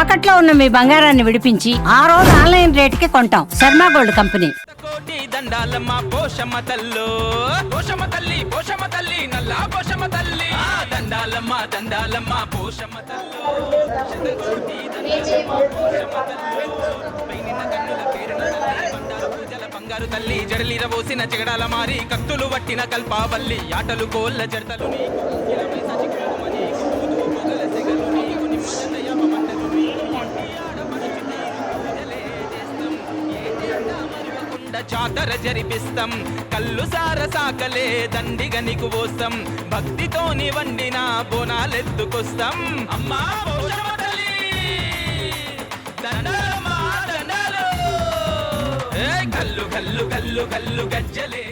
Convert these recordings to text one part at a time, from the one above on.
తాకట్లో ఉన్న మీ బంగారాన్ని విడిపించి ఆ రోజు ఆన్లైన్ రేటుకి కొంటాం. Sharma gold company. కోటి దండాలమ్మ పోషమ్మ తల్లో, పోషమ్మ తల్లి, పోషమ్మ తల్లి, నల్ల పోషమ్మ తల్లి. దండాలమ్మ దండాలమ్మ పోషమ్మ తల్లో, శతకోటి దండాలమ్మ పోషమ్మ తల్లో. పైనిన కన్నుల పేరున తల్లి, బండారు పూజల బంగారు తల్లి. జడలిర పోసిన జగడాల మారి, కత్తులు వట్టిన కల్పావల్లి. ఆటలు కోళ్ళ జడతలు నీకు, ఇరవై సచికులు మని, కూతురు పొగల సెగలు నీకు, నిమ్మజనయ మమంటలు నీకు. జాతర జరిపిస్తాం, కళ్ళు సార సాకలే దండిగ నీకు పోస్తాం. భక్తితోని వండిన బోనాలెత్తుకొస్తాం. అమ్మా పోషమ్మ తల్లి దండాలమ్మా దండాలు. గల్లు గల్లు గల్లు గల్లు గజ్జలే.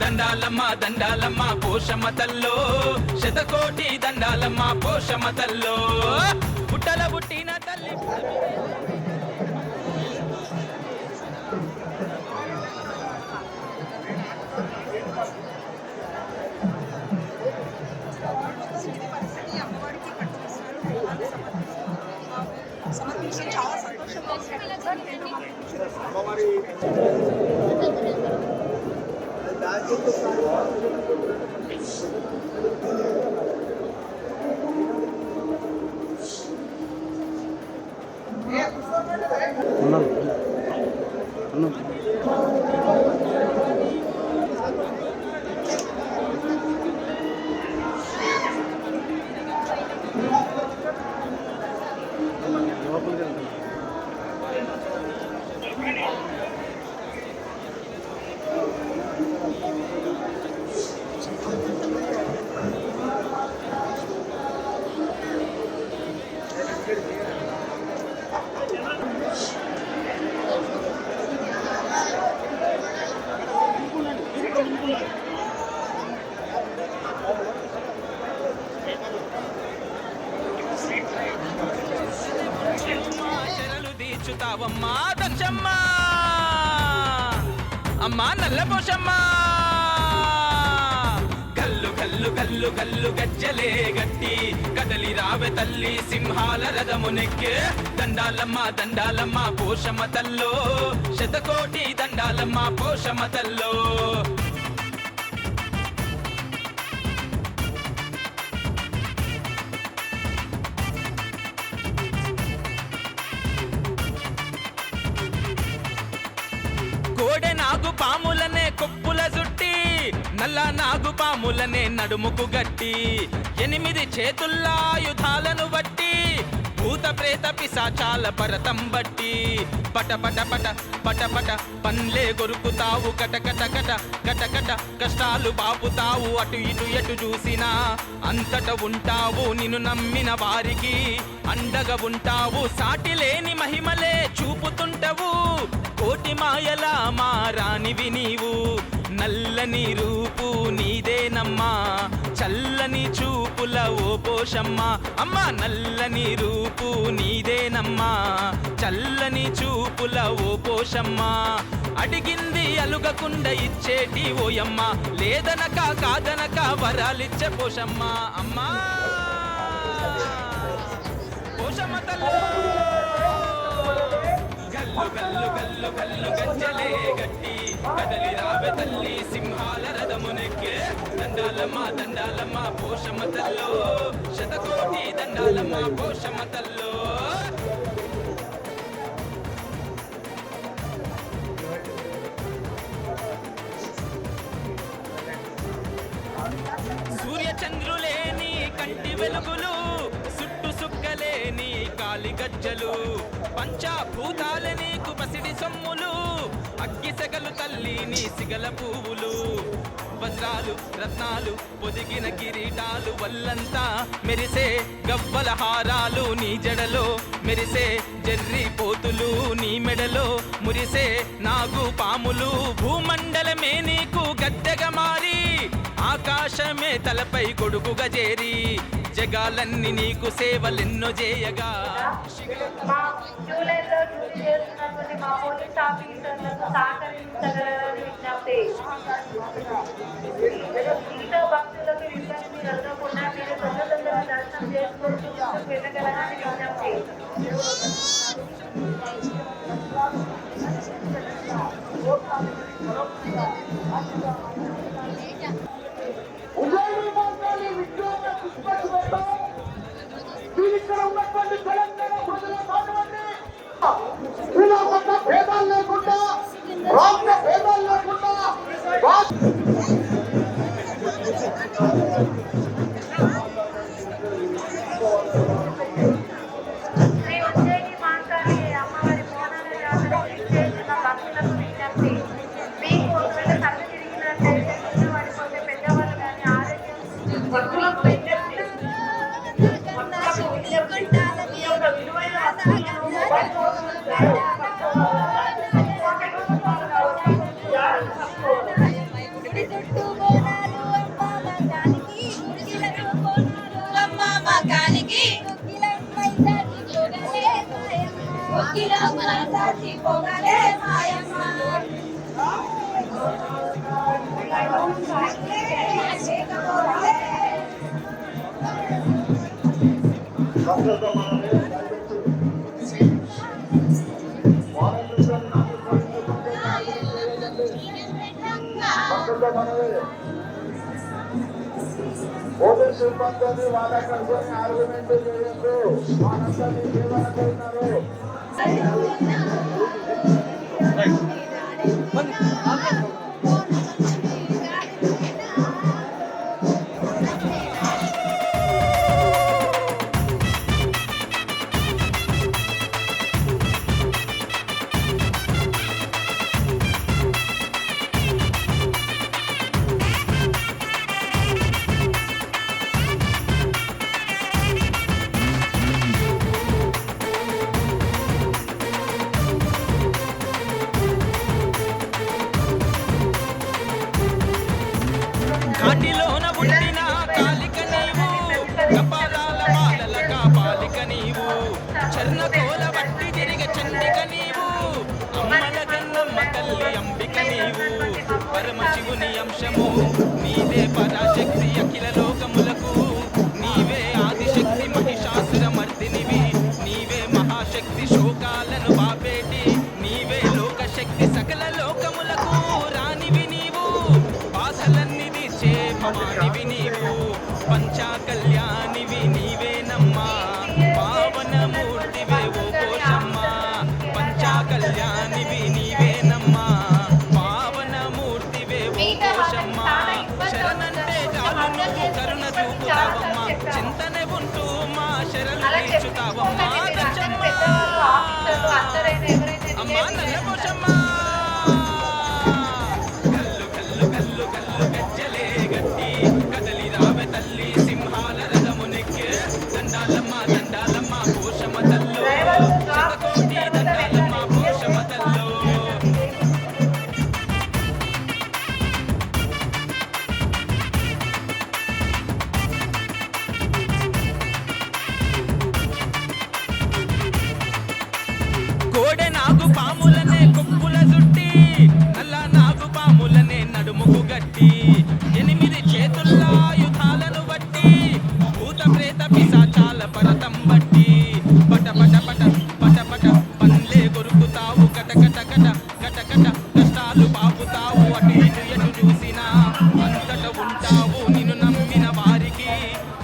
దండాలమ్మ దండాలమ్మ పోషమ్మ తల్లో, శతకోటి దండాలమ్మ పోషమ్మ తల్లో. పుట్టల పుట్టిన తల్లి సమర్పించి చాలా సంతోషంగా తీర్చుతావమ్మా దక్షమ్మ. అమ్మా నల్ల పోషమ్మ. గల్లు గల్లు గల్లు గల్లు గజ్జలే గట్టి, కదలి రావె తల్లి సింహాల రథమునెక్కే. దండాలమ్మ దండాలమ్మ పోషమ్మ తల్లో, శతకోటి దండాలమ్మ పోషమ్మ తల్లో. కోడె నాగు పాములనే కొప్పుల జుట్టి, నల్ల నాగు పాములనే నడుముకు గట్టి. 8 చేతుల్ల ఆయుధాలను బట్టి, భూత ప్రేత పిశాచాల పరతం బట్టి. పట పట పట పట పట పన్లే గొరుకుతావు, కట కట కట కట కట కష్టాలు పాపుతావు. అటు ఇటు ఎటు చూసినా అంతట ఉంటావు, నిన్ను నమ్మిన వారికి అండగా ఉంటావు. సాటి లేని మహిమలే చూపుతుంటవు, కోటి మాయల మారానివి నీవు. నల్లని రూపు నీదేనమ్మా, చల్లని చూపుల ఓ పోషమ్మ. అమ్మ నల్లని రూపు నీదేనమ్మా, చల్లని చూపుల ఓ పోషమ్మ. అడిగింది అలుగకుండ ఇచ్చేటి ఓయమ్మ, లేదనక కాదనక వరాలిచ్చే పోషమ్మ. అమ్మా పోషమ్మ తల్లి. గల్లు గల్లు గల్లు గల్లు గజ్జలే గట్టి, కదలి రావె తల్లి సింహాల రథమునెక్కే. దండాలమ్మ దండాలమ్మ పోషమ్మ తల్లో, శతకోటి దండాలమ్మ పోషమ్మ తల్లో. సూర్య చంద్రులేని కంటి వెలుగులు, సుట్టు సుక్కలేని కాలి గజ్జలు. పంచభూతాలే నీకు పసిడి సొమ్ములు, అగ్గి సెగలు తల్లి నీ సిగల పువ్వులు, వజ్రాలు రత్నాలు పొదిగిన కిరీటాలు, వల్లంతా మెరిసే గవ్వల హారాలు, నీ జడలో మెరిసే జర్రి పోతులు, నీ మెడలో మురిసే నాగు పాములు, భూమండలమే నీకు గద్దెగా మారి ఆకాశమే తలపై గొడుగుగా చేరి, జగాలన్నీ నీకు సేవలెన్నో చేయగా. మా జూలైలో డ్యూటీ చేస్తున్నటువంటి మా పోలీస్ ఆఫీసర్లకు సహకరించగలరని విజ్ఞప్తి. మీతో భక్తులకు ఇబ్బంది కలగకుండా మీరు తొందరగా దర్శనం చేసుకుంటూ వెళ్ళగలరని విజ్ఞప్తి. భేదాలు లేకుండా రాష్ట్ర భేదాలు లేకుండా శ్రీ ఉజ్జయిని మహంకాళి అమ్మవారి బోనాల జాతరకి ఇచ్చేసిన భక్తులకు విజ్ఞప్తి. మీకు ఒకవేళ కళ్ళు తిరిగినట్లయితే కింద పడిపోతే పెద్దవాళ్ళు కానీ ఆరోగ్యం భక్తులకు విజ్ఞప్తి. ఈ యొక్క విలువైన వస్తువులను మొబైల్ ఫోన్లను గుడి చుట్టూ బోనాలు అమ్మ మగానికి, గుడిగిలకు బోనాలు అమ్మ మగానికి, గుగ్గిలం మైదాచి పొగలే మాయమ్మ. పోలీస్ సిబ్బంది వాళ్ళ కనుకొని ఆర్గ్యుమెంట్ చేయొద్దు. వాళ్ళంతా మీ సేవలకు ఉన్నారు. కాటిలోన పుట్టిన కాలిక నీవు, కపాలాల మాలల కాపాలిక నీవు, చర్ణకోల బట్టి తిరిగ చండిక నీవు, అమ్మల గన్నమ్మ తల్లి అంబిక నీవు, పరమశివుని అంశము నీవే పరాశక్తి అఖిల లోకములకు, నీవే ఆదిశక్తి మహిషాసుర మర్దినివి, నీవే మహాశక్తి శోకాలను బాపేటి, నీవే లోకశక్తి సకల లోకములకు రానివి నీవు, బాధలన్నీ తీర్చే భవానివి నీవు, పంచా కళ్యాణివి నీవేనమ్మా, పావనమూర్తివే ఓ పోషమ్మ, పంచా కళ్యాణివి నీవేనమ్మా, పావనమూర్తివే ఓ పోషమ్మ, శరణంటే చాలు నువ్వు కరుణ చూపుతావమ్మ, చింతనే ఉంటూ మా శరణు తీర్చుతావమ్మా, దర్శమ్మ అమ్మా నల్ల పోషమ్మ. గల్లు గల్లు గల్లు గల్లు గజ్జలే గట్టి కదలి రావె తల్లి సింహాల రథమునెక్కే, దండాలమ్మ దండాలమ్మ పోషమ్మ తల్లో, శతకోటి దండాలమ్మ పోషమ్మ తల్లో. కోడె నాగు పాములనే కొప్పుల చుట్టి, నల్ల నాగు పాములనే నడుముకు గట్టి, 8 చేతుల్లా ఆయుధాలను బట్టి, భూత ప్రేత పిశాచాల పరతం బట్టి, పట పట పట పట పట పన్లే కొరుకుతావు, కట కట కట కట కట కష్టాలు బాపుతావు, అటు ఇటు ఎటు చూసినా అంతట ఉంటావు, నిన్ను నమ్మిన వారికి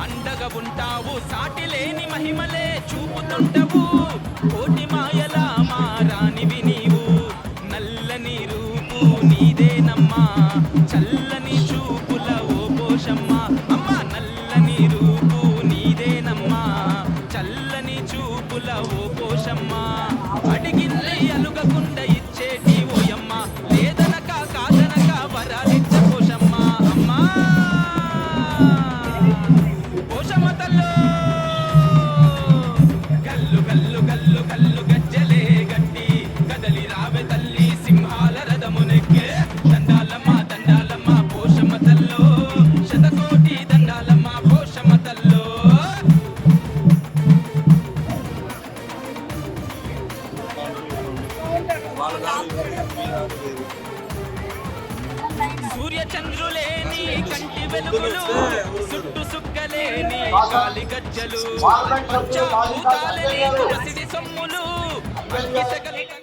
అండగా ఉంటావు, సాటి లేని మహిమలే చూపుతుంటవు, కోటి మాయల మారానివి నీవు, నల్లని రూపు నీదేనమ్మా, చల్లని చూపుల ఓ పోషమ్మ, అమ్మ నల్లని రూపు నీదేనమ్మా, చల్లని చూపుల ఓ పోషమ్మ, సూర్య చంద్రులేని కంటి వెలుగులు సుట్టు సుక్కలేని కాలి గజ్జలు పంచభూతాలని పసిడి సొమ్ములు అగ్గి సెగలు